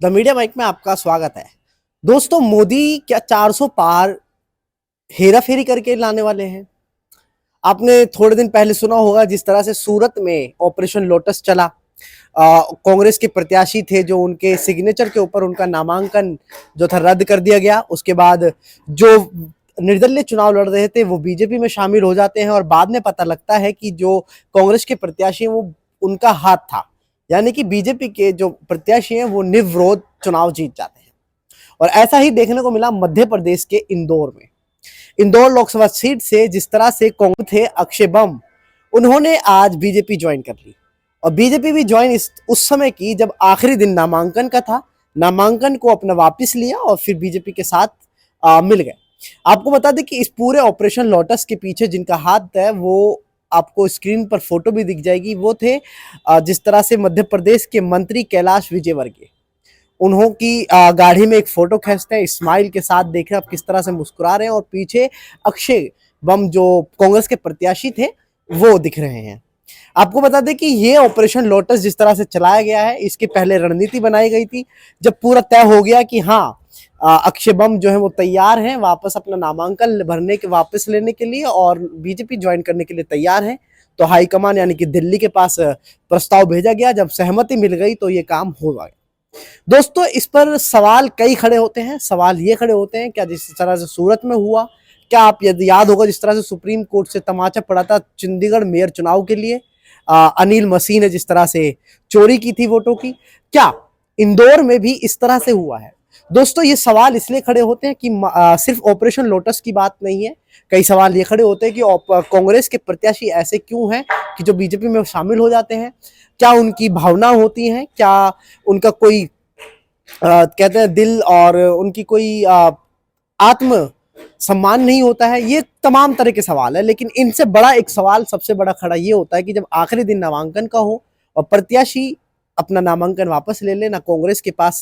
The media mic में आपका स्वागत है। दोस्तों, मोदी क्या 400 पार हेरा फेरी करके लाने वाले हैं? आपने थोड़े दिन पहले सुना होगा जिस तरह से सूरत में ऑपरेशन लोटस चला। कांग्रेस के प्रत्याशी थे जो उनके सिग्नेचर के ऊपर उनका नामांकन जो था रद्द कर दिया गया। उसके बाद जो निर्दलीय चुनाव लड़ रहे थे वो बीजेपी में शामिल हो जाते हैं और बाद में पता लगता है कि जो कांग्रेस के प्रत्याशी हैं वो उनका हाथ था, यानी कि बीजेपी के जो प्रत्याशी हैं वो निर्विरोध चुनाव जीत जाते हैं। और ऐसा ही देखने को मिला मध्य प्रदेश के इंदौर में। इंदौर लोकसभा सीट से जिस तरह से कांग्रेस थे अक्षय बम, उन्होंने आज बीजेपी ज्वाइन कर ली। और बीजेपी भी ज्वाइन उस समय की जब आखिरी दिन नामांकन का था। नामांकन को अपना वापस लिया और फिर बीजेपी के साथ मिल गए। आपको बता दें कि इस पूरे ऑपरेशन लोटस के पीछे जिनका हाथ है वो आपको स्क्रीन पर फोटो भी दिख जाएगी, वो थे जिस तरह से मध्य प्रदेश के मंत्री कैलाश विजयवर्गीय। उन्हों की गाड़ी में एक फोटो खींचते हैं, स्माइल के साथ देख रहे हैं आप किस तरह से मुस्कुरा रहे हैं, और पीछे अक्षय बम जो कांग्रेस के प्रत्याशी थे वो दिख रहे हैं। आपको बता दें कि ये ऑपरेशन लोटस जिस तरह से चलाया गया है, इसके पहले रणनीति बनाई गई थी। जब पूरा तय हो गया कि हाँ, अक्षय बम जो है वो तैयार हैं वापस अपना नामांकन भरने के वापस लेने के लिए और बीजेपी ज्वाइन करने के लिए तैयार हैं, तो हाईकमान यानी कि दिल्ली के पास प्रस्ताव भेजा गया। जब सहमति मिल गई तो ये काम हो गया। दोस्तों, इस पर सवाल कई खड़े होते हैं। सवाल ये खड़े होते हैं, क्या जिस तरह से सूरत में हुआ, क्या आप यदि याद होगा जिस तरह से सुप्रीम कोर्ट से तमाचा पड़ा था चंडीगढ़ मेयर चुनाव के लिए, अनिल मसीह ने जिस तरह से चोरी की थी वोटों की, क्या इंदौर में भी इस तरह से हुआ है? दोस्तों, ये सवाल इसलिए खड़े होते हैं कि सिर्फ ऑपरेशन लोटस की बात नहीं है। कई सवाल ये खड़े होते हैं कि कांग्रेस के प्रत्याशी ऐसे क्यों हैं कि जो बीजेपी में शामिल हो जाते हैं। क्या उनकी भावना होती है, क्या उनका कोई कहते हैं दिल और उनकी कोई आत्म सम्मान नहीं होता है? ये तमाम तरह के सवाल है, लेकिन इनसे बड़ा एक सवाल सबसे बड़ा खड़ा ये होता है कि जब आखिरी दिन नामांकन का हो और प्रत्याशी अपना नामांकन वापस ले ले, ना कांग्रेस के पास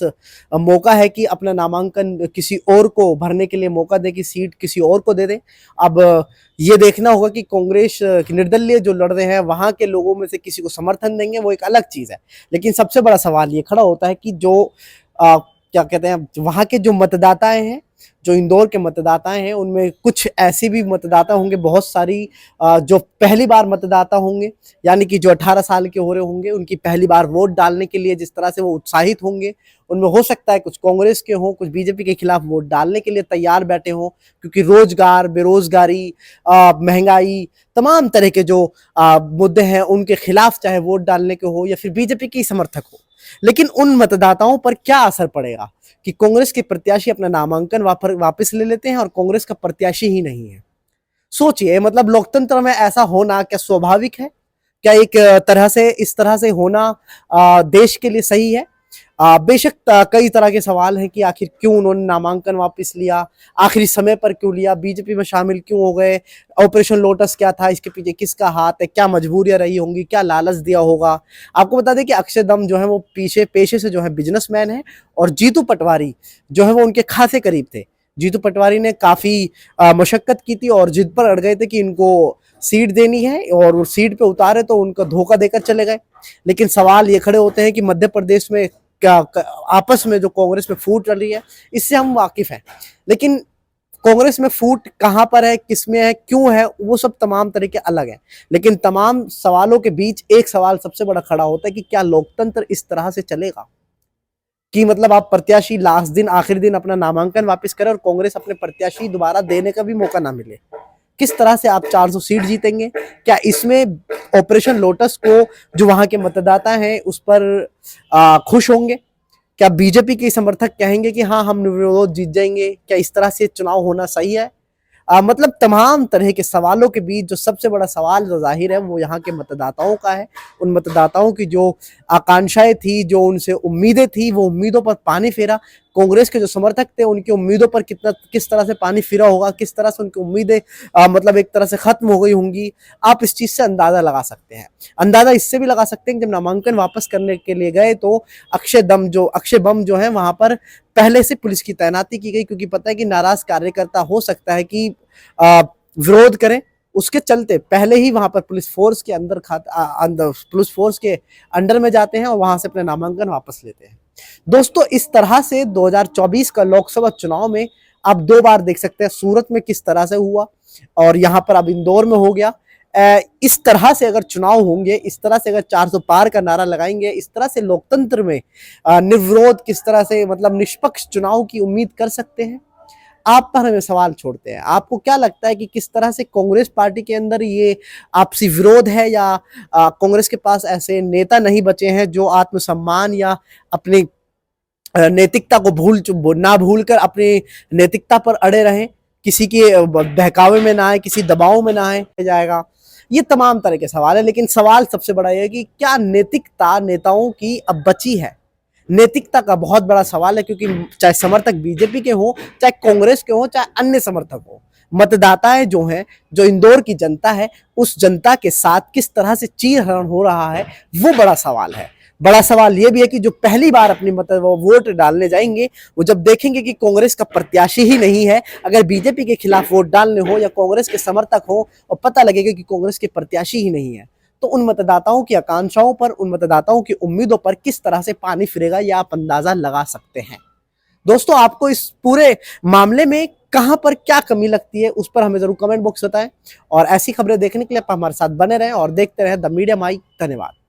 मौका है कि अपना नामांकन किसी और को भरने के लिए मौका दे, कि सीट किसी और को दे दे। अब ये देखना होगा कि कांग्रेस निर्दलीय जो लड़ रहे हैं वहां के लोगों में से किसी को समर्थन देंगे, वो एक अलग चीज है। लेकिन सबसे बड़ा सवाल ये खड़ा होता है कि जो क्या कहते हैं वहां के जो मतदाताएं हैं, जो इंदौर के मतदाताएं हैं, उनमें कुछ ऐसी भी मतदाता होंगे, बहुत सारी जो पहली बार मतदाता होंगे, यानी कि जो 18 साल के हो रहे होंगे, उनकी पहली बार वोट डालने के लिए जिस तरह से वो उत्साहित होंगे। उनमें हो सकता है कुछ कांग्रेस के हों, कुछ बीजेपी के खिलाफ वोट डालने के लिए तैयार बैठे हों, क्योंकि रोजगार, बेरोजगारी, महंगाई, तमाम तरह के जो मुद्दे हैं उनके खिलाफ चाहे वोट डालने के हो या फिर बीजेपी के समर्थक हो। लेकिन उन मतदाताओं पर क्या असर पड़ेगा कि कांग्रेस के प्रत्याशी अपना नामांकन वापस ले लेते हैं और कांग्रेस का प्रत्याशी ही नहीं है? सोचिए, मतलब लोकतंत्र में ऐसा होना क्या स्वाभाविक है? क्या एक तरह से इस तरह से होना देश के लिए सही है? बेशक कई तरह के सवाल हैं कि आखिर क्यों उन्होंने नामांकन वापस लिया, आखिरी समय पर क्यों लिया, बीजेपी में शामिल क्यों हो गए, ऑपरेशन लोटस क्या था, इसके पीछे किसका हाथ है, क्या मजबूरियां रही होंगी, क्या लालच दिया होगा। आपको बता दें कि अक्षय दम जो है वो पीछे पेशे से जो है बिजनेसमैन है, और जीतू पटवारी जो है वो उनके खासे करीब थे। जीतू पटवारी ने काफी मशक्कत की थी और जिद पर अड़ गए थे कि इनको सीट देनी है, और वो सीट पे उतारे तो उनका धोखा देकर चले गए। लेकिन सवाल ये खड़े होते हैं कि मध्य प्रदेश में क्या आपस में जो कांग्रेस में फूट चल रही है, इससे हम वाकिफ हैं। लेकिन कांग्रेस में फूट कहां पर है, किसमें है, क्यों है, वो सब तमाम तरीके अलग है। लेकिन तमाम सवालों के बीच एक सवाल सबसे बड़ा खड़ा होता है कि क्या लोकतंत्र इस तरह से चलेगा कि मतलब आप प्रत्याशी लास्ट दिन, आखिरी दिन अपना नामांकन वापस करें और कांग्रेस अपने प्रत्याशी दोबारा देने का भी मौका ना मिले? किस तरह से आप 400 सीट जीतेंगे? क्या इसमें ऑपरेशन लोटस को जो वहां के मतदाता हैं उस पर खुश होंगे? क्या बीजेपी के समर्थक कहेंगे कि हाँ, हम निर्विरोध जीत जाएंगे? क्या इस तरह से चुनाव होना सही है? मतलब तमाम तरह के सवालों के बीच जो सबसे बड़ा सवाल जो जाहिर है वो यहाँ के मतदाताओं का है। उन मतदाताओं की जो आकांक्षाएं थी, जो उनसे उम्मीदें थी, वो उम्मीदों पर पानी फेरा। कांग्रेस के जो समर्थक थे उनकी उम्मीदों पर किस तरह से पानी फिरा होगा, किस तरह से उनकी उम्मीदें मतलब एक तरह से खत्म हो गई होंगी, आप इस चीज से अंदाजा लगा सकते हैं। अंदाजा इससे भी लगा सकते हैं कि जब नामांकन वापस करने के लिए गए तो अक्षय बम जो है वहां पर पहले से पुलिस की तैनाती की गई, क्योंकि पता है कि नाराज कार्यकर्ता हो सकता है कि विरोध करें। उसके चलते पहले ही वहां पर पुलिस फोर्स के अंदर पुलिस फोर्स के अंडर में जाते हैं और वहां से अपने नामांकन वापस लेते हैं। दोस्तों इस तरह से 2024 का लोकसभा चुनाव में आप दो बार देख सकते हैं सूरत में किस तरह से हुआ और यहाँ पर अब इंदौर में हो गया। इस तरह से अगर चुनाव होंगे, इस तरह से अगर 400 पार का नारा लगाएंगे, इस तरह से लोकतंत्र में निर्विरोध किस तरह से मतलब निष्पक्ष चुनाव की उम्मीद कर सकते हैं। आप पर हमें सवाल छोड़ते हैं, आपको क्या लगता है कि किस तरह से कांग्रेस पार्टी के अंदर ये आपसी विरोध है या कांग्रेस के पास ऐसे नेता नहीं बचे हैं जो आत्मसम्मान या अपनी नैतिकता को ना भूलकर अपनी नैतिकता पर अड़े रहें, किसी के बहकावे में ना आए, किसी दबाव में ना आए जाएगा। ये तमाम तरह के सवाल है, लेकिन सवाल सबसे बड़ा ये है कि क्या नैतिकता नेताओं की अब बची है। नैतिकता का बहुत बड़ा सवाल है, क्योंकि चाहे समर्थक बीजेपी के हो, चाहे कांग्रेस के हो, चाहे अन्य समर्थक हो, मतदाताएं जो हैं, जो इंदौर की जनता है, उस जनता के साथ किस तरह से चीरहरण हो रहा है, वो बड़ा सवाल है। बड़ा सवाल ये भी है कि जो पहली बार अपनी वोट डालने जाएंगे, वो जब देखेंगे कि कांग्रेस का प्रत्याशी ही नहीं है, अगर बीजेपी के खिलाफ वोट डालने हो या कांग्रेस के समर्थक हो और पता लगेगा कि कांग्रेस के प्रत्याशी ही नहीं है, तो उन मतदाताओं की आकांक्षाओं पर, उन मतदाताओं की उम्मीदों पर किस तरह से पानी फिरेगा, यह आप अंदाजा लगा सकते हैं। दोस्तों आपको इस पूरे मामले में कहां पर क्या कमी लगती है, उस पर हमें जरूर कमेंट बॉक्स बताएं और ऐसी खबरें देखने के लिए आप हमारे साथ बने रहें और देखते रहें द मीडिया माई। धन्यवाद।